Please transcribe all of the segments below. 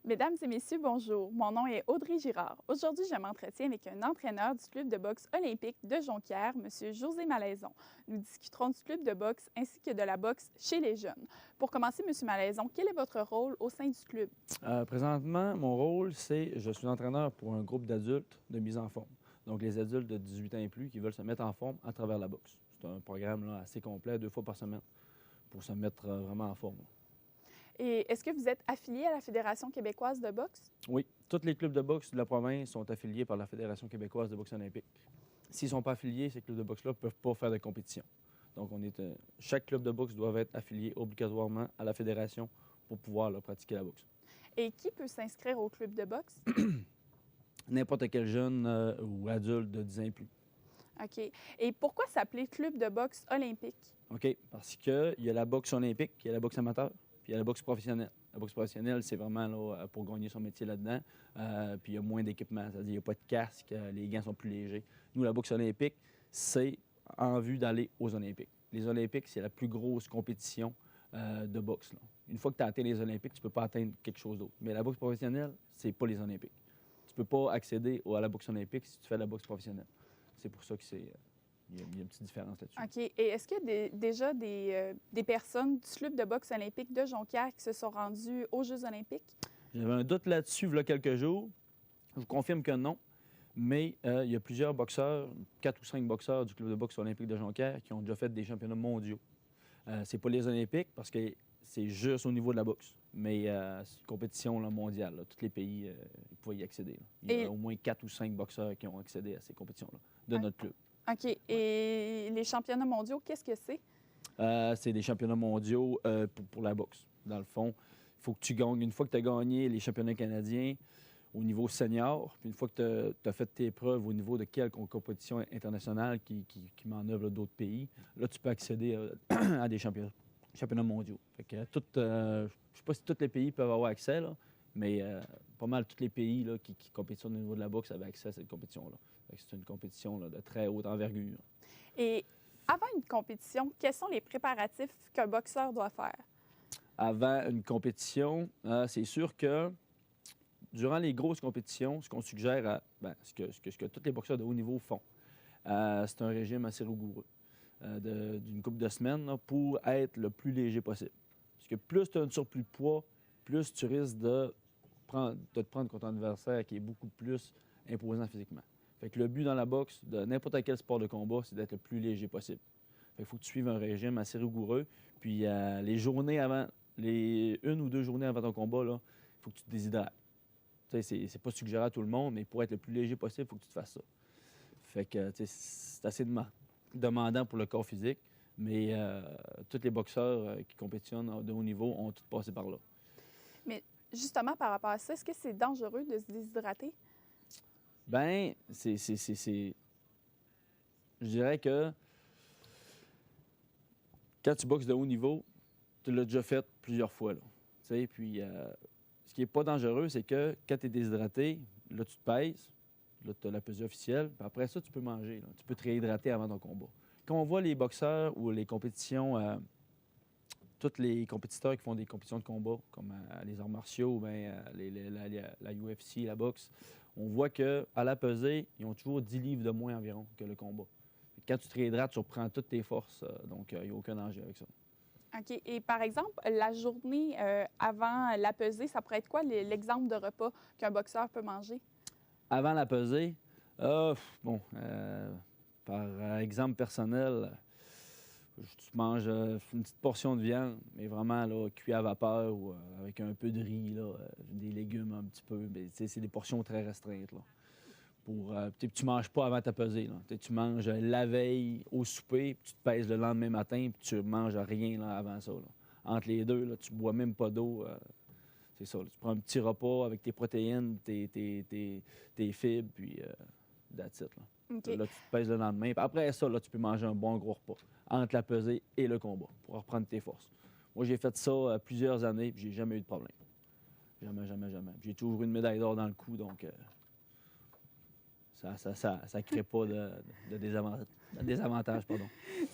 Mesdames et messieurs, bonjour. Mon nom est Audrey Girard. Aujourd'hui, je m'entretiens avec un entraîneur du club de boxe olympique de Jonquière, M. José Malaison. Nous discuterons du club de boxe ainsi que de la boxe chez les jeunes. Pour commencer, M. Malaison, quel est votre rôle au sein du club? Présentement, mon rôle, je suis entraîneur pour un groupe d'adultes de mise en forme. Donc, les adultes de 18 ans et plus qui veulent se mettre en forme à travers la boxe. C'est un programme là, assez complet, 2 fois par semaine, pour se mettre vraiment en forme. Et est-ce que vous êtes affilié à la Fédération québécoise de boxe? Oui, tous les clubs de boxe de la province sont affiliés par la Fédération québécoise de boxe olympique. S'ils ne sont pas affiliés, ces clubs de boxe-là ne peuvent pas faire de compétition. Donc, chaque club de boxe doit être affilié obligatoirement à la fédération pour pouvoir là, pratiquer la boxe. Et qui peut s'inscrire au club de boxe? N'importe quel jeune ou adulte de 10 ans et plus. OK. Et pourquoi s'appeler club de boxe olympique? OK, parce qu'il y a la boxe olympique, il y a la boxe amateur, puis il y a la boxe professionnelle. La boxe professionnelle, c'est vraiment là, pour gagner son métier là-dedans. Puis il y a moins d'équipement, c'est-à-dire qu'il n'y a pas de casque, les gants sont plus légers. Nous, la boxe olympique, c'est en vue d'aller aux Olympiques. Les Olympiques, c'est la plus grosse compétition de boxe, là. Une fois que tu as atteint les Olympiques, tu ne peux pas atteindre quelque chose d'autre. Mais la boxe professionnelle, c'est pas les Olympiques. Tu ne peux pas accéder à la boxe olympique si tu fais la boxe professionnelle. C'est pour ça que il y a une petite différence là-dessus. OK. Et est-ce qu'il y a déjà des personnes du club de boxe olympique de Jonquière qui se sont rendues aux Jeux olympiques? J'avais un doute là-dessus, il y a quelques jours. Je vous confirme que non. Mais il y a plusieurs boxeurs, 4 ou 5 boxeurs du club de boxe olympique de Jonquière qui ont déjà fait des championnats mondiaux. C'est pas les Olympiques parce que c'est juste au niveau de la boxe. Mais c'est une compétition là, mondiale. Là. Tous les pays ils pouvaient y accéder. Là. Il y a au moins 4 ou 5 boxeurs qui ont accédé à ces compétitions-là de notre club. OK. Et les championnats mondiaux, qu'est-ce que c'est? C'est des championnats mondiaux pour la boxe. Dans le fond, il faut que tu gagnes. Une fois que tu as gagné les championnats canadiens au niveau senior, puis une fois que tu as fait tes preuves au niveau de quelques compétitions internationales qui met en œuvre d'autres pays, là, tu peux accéder à des championnats mondiaux. Fait que je ne sais pas si tous les pays peuvent avoir accès, là, mais pas mal tous les pays là, qui compétitionnent au niveau de la boxe avaient accès à cette compétition-là. C'est une compétition là, de très haute envergure. Et avant une compétition, quels sont les préparatifs qu'un boxeur doit faire? Avant une compétition, c'est sûr que durant les grosses compétitions, ce qu'on suggère, ce que tous les boxeurs de haut niveau font, c'est un régime assez rigoureux d'une couple de semaines là, pour être le plus léger possible. Parce que plus tu as un surplus de poids, plus tu risques de te prendre contre un adversaire qui est beaucoup plus imposant physiquement. Fait que le but dans la boxe, de n'importe quel sport de combat, c'est d'être le plus léger possible. Fait qu'il faut que tu suives un régime assez rigoureux. Puis les journées avant, les 1 ou 2 journées avant ton combat, il faut que tu te déshydrates. C'est pas suggéré à tout le monde, mais pour être le plus léger possible, il faut que tu te fasses ça. Fait que c'est assez demandant pour le corps physique, mais tous les boxeurs qui compétitionnent de haut niveau ont tous passé par là. Mais justement, par rapport à ça, est-ce que c'est dangereux de se déshydrater? Bien, je dirais que quand tu boxes de haut niveau, tu l'as déjà fait plusieurs fois. Là. Puis, ce qui n'est pas dangereux, c'est que quand tu es déshydraté, là, tu te pèses, là, tu as la pesée officielle, puis après ça, tu peux manger. Là. Tu peux te réhydrater avant ton combat. Quand on voit les boxeurs ou les compétitions, tous les compétiteurs qui font des compétitions de combat, comme les arts martiaux, la UFC, la boxe, on voit qu'à la pesée, ils ont toujours 10 livres de moins environ que le combat. Quand tu te réhydrates, tu reprends toutes tes forces, donc il n'y a aucun danger avec ça. OK. Et par exemple, la journée avant la pesée, ça pourrait être quoi l'exemple de repas qu'un boxeur peut manger? Avant la pesée, par exemple personnel, tu manges une petite portion de viande, mais vraiment là, cuit à vapeur ou avec un peu de riz, là, des légumes un petit peu. Mais, c'est des portions très restreintes. Là. Tu ne manges pas avant ta pesée. Là. Tu manges la veille au souper, puis tu te pèses le lendemain matin, puis tu manges rien là, avant ça. Là. Entre les deux, là, tu bois même pas d'eau. C'est ça. Là. Tu prends un petit repas avec tes protéines, tes fibres, puis that's it, là. OK. Là, tu te pèses le lendemain. Puis après ça, là, tu peux manger un bon gros repas entre la pesée et le combat pour reprendre tes forces. Moi, j'ai fait ça plusieurs années, puis j'ai jamais eu de problème. Jamais, jamais, jamais. J'ai toujours une médaille d'or dans le cou, donc ça ne crée pas de désavantage. Des avantages, pardon.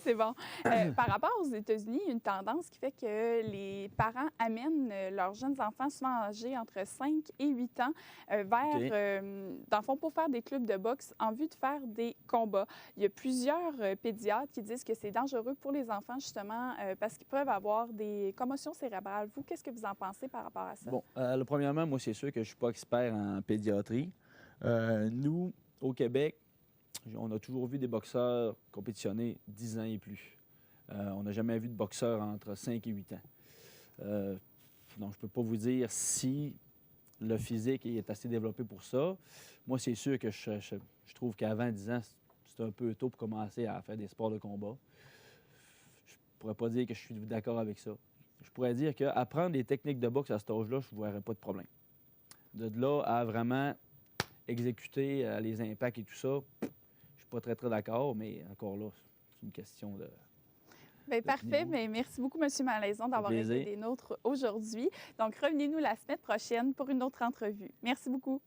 C'est bon. Par rapport aux États-Unis, il y a une tendance qui fait que les parents amènent leurs jeunes enfants, souvent âgés entre 5 et 8 ans, dans le fond, pour faire des clubs de boxe en vue de faire des combats. Il y a plusieurs pédiatres qui disent que c'est dangereux pour les enfants, justement, parce qu'ils peuvent avoir des commotions cérébrales. Vous, qu'est-ce que vous en pensez par rapport à ça? Bon, premièrement, moi, c'est sûr que je ne suis pas expert en pédiatrie. Nous, au Québec, on a toujours vu des boxeurs compétitionner 10 ans et plus. On n'a jamais vu de boxeur entre 5 et 8 ans. Donc, je ne peux pas vous dire si le physique est assez développé pour ça. Moi, c'est sûr que je trouve qu'avant 10 ans, c'est un peu tôt pour commencer à faire des sports de combat. Je ne pourrais pas dire que je suis d'accord avec ça. Je pourrais dire qu'apprendre des techniques de boxe à cet âge-là, je ne verrais pas de problème. De là à vraiment exécuter les impacts et tout ça, je ne suis pas très d'accord, mais encore là, c'est une question de... Bien, parfait. Bien, merci beaucoup, M. Malaison, d'avoir été des nôtres aujourd'hui. Donc, revenez-nous la semaine prochaine pour une autre entrevue. Merci beaucoup.